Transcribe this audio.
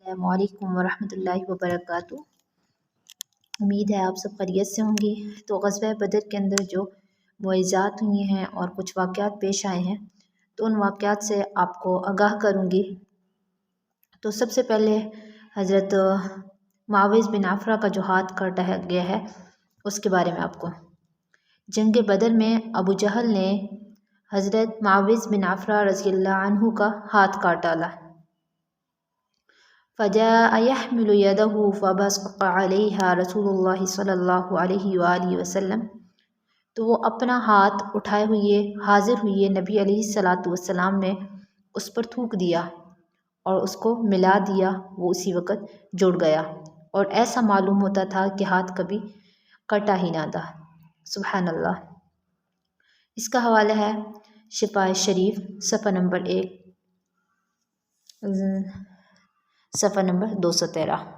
السلام علیکم ورحمۃ اللہ وبرکاتہ۔ امید ہے آپ سب خیریت سے ہوں گے۔ تو غزوہ بدر کے اندر جو معجزات ہوئی ہیں اور کچھ واقعات پیش آئے ہیں تو ان واقعات سے آپ کو آگاہ کروں گی۔ تو سب سے پہلے حضرت معاوض بن عفرہ کا جو ہاتھ کاٹا گیا ہے اس کے بارے میں آپ کو۔ جنگ بدر میں ابو جہل نے حضرت معاوض بن عفرہ رضی اللہ عنہ کا ہاتھ کاٹ ڈالا۔ فجاء يحمل يده فبصق عليها رسول اللہ صلی اللہ علیہ وآلہ وسلم، تو وہ اپنا ہاتھ اٹھائے ہوئے حاضر ہوئے نبی علیہ الصلاۃ والسلام نے اس پر تھوک دیا اور اس کو ملا دیا، وہ اسی وقت جڑ گیا اور ایسا معلوم ہوتا تھا کہ ہاتھ کبھی کٹا ہی نہ تھا۔ سبحان اللہ۔ اس کا حوالہ ہے شفاء شریف صفحہ نمبر 1، صفحہ نمبر 213۔